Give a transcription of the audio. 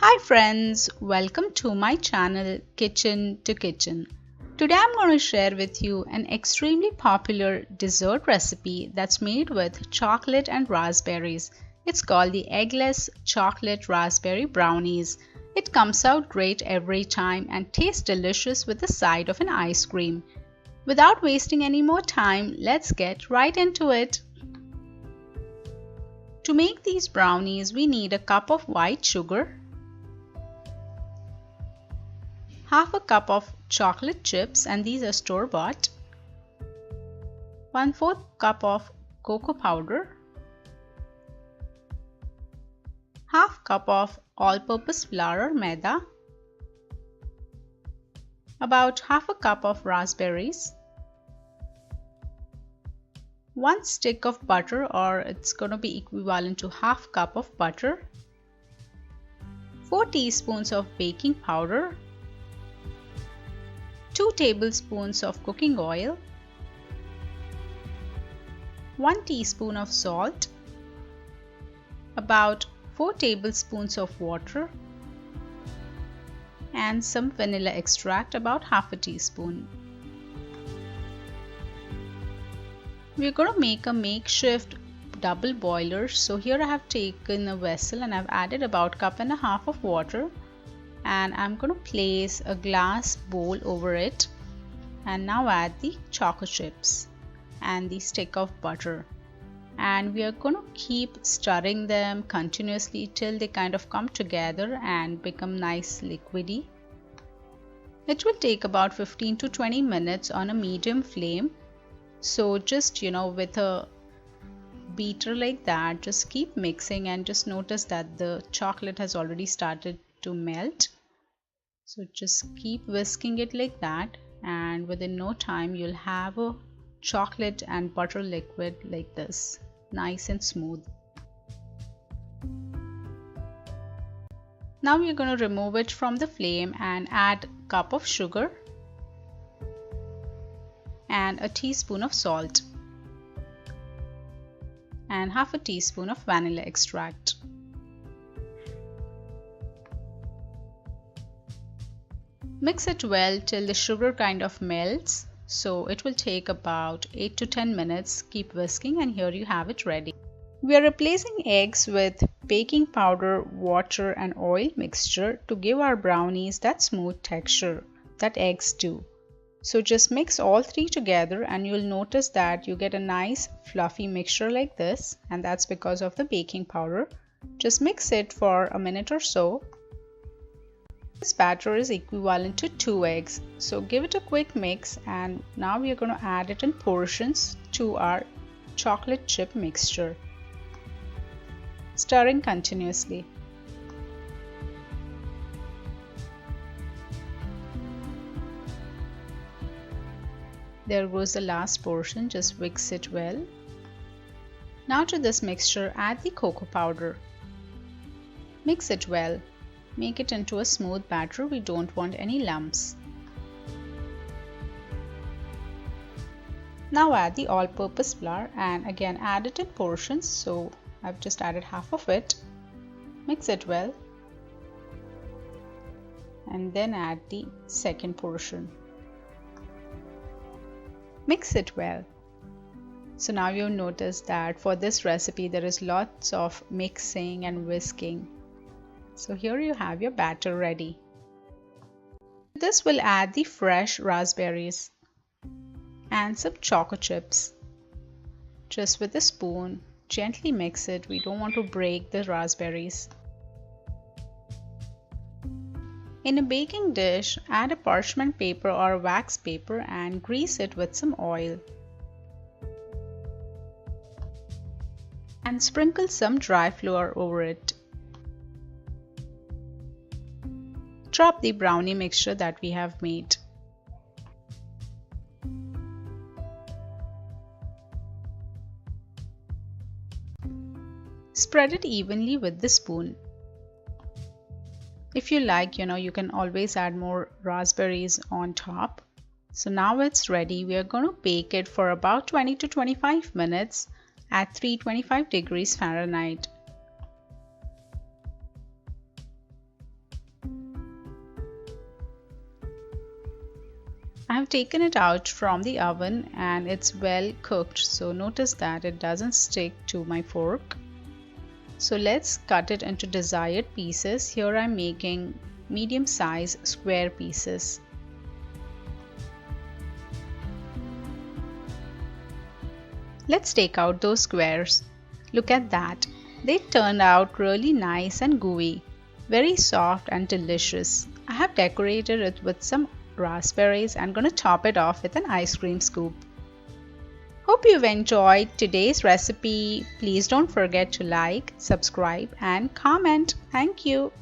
Hi friends, welcome to my channel Kitchen to Kitchen. Today I'm going to share with you an extremely popular dessert recipe that's made with chocolate and raspberries. It's called the eggless chocolate raspberry brownies. It comes out great every time and tastes delicious with the side of an ice cream. Without wasting any more time, let's get right into it. To make these brownies, we need a cup of white sugar, half a cup of chocolate chips, and these are store-bought, 1/4 cup of cocoa powder, half cup of all-purpose flour or maida, about half a cup of raspberries, 1 stick of butter, or it's going to be equivalent to half cup of butter, 4 teaspoons of baking powder, 2 tablespoons of cooking oil, 1 teaspoon of salt, about 4 tablespoons of water, and some vanilla extract, about half a teaspoon. We're going to make a makeshift double boiler. So here I have taken a vessel and I've added about 1.5 cups of water. And I'm going to place a glass bowl over it and now add the choco chips and the stick of butter, and we are going to keep stirring them continuously till they kind of come together and become nice liquidy. It will take about 15 to 20 minutes on a medium flame. So just with a beater like that, just keep mixing and just notice that the chocolate has already started to melt. So just keep whisking it like that, and within no time you'll have a chocolate and butter liquid like this, nice and smooth. Now we're going to remove it from the flame and add a cup of sugar and a teaspoon of salt and half a teaspoon of vanilla extract. Mix it well till the sugar kind of melts. So it will take about 8 to 10 minutes. Keep whisking and here you have it ready. We are replacing eggs with baking powder, water and oil mixture to give our brownies that smooth texture that eggs do. So just mix all three together and you'll notice that you get a nice fluffy mixture like this, and that's because of the baking powder. Just mix it for a minute or so. This batter is equivalent to 2 eggs, so give it a quick mix, and now we are going to add it in portions to our chocolate chip mixture, stirring continuously. There goes the last portion, just mix it well. Now to this mixture add the cocoa powder. Mix it well. Make it into a smooth batter. We don't want any lumps. Now add the all-purpose flour and again add it in portions. So I've just added half of it. Mix it well. And then add the second portion. Mix it well. So now you'll notice that for this recipe there is lots of mixing and whisking. So here you have your batter ready. This will add the fresh raspberries and some choco chips. Just with a spoon, gently mix it. We don't want to break the raspberries. In a baking dish, add a parchment paper or wax paper and grease it with some oil. And sprinkle some dry flour over it. Drop the brownie mixture that we have made. Spread it evenly with the spoon. If you like, you can always add more raspberries on top. So now it's ready. We are going to bake it for about 20 to 25 minutes at 325 degrees Fahrenheit. I have taken it out from the oven and it's well cooked, so notice that it doesn't stick to my fork. So let's cut it into desired pieces. Here I'm making medium size square pieces. Let's take out those squares. Look at that. They turned out really nice and gooey, very soft and delicious. I have decorated it with some raspberries and gonna top it off with an ice cream scoop. Hope you've enjoyed today's recipe. Please don't forget to like, subscribe and comment. Thank you.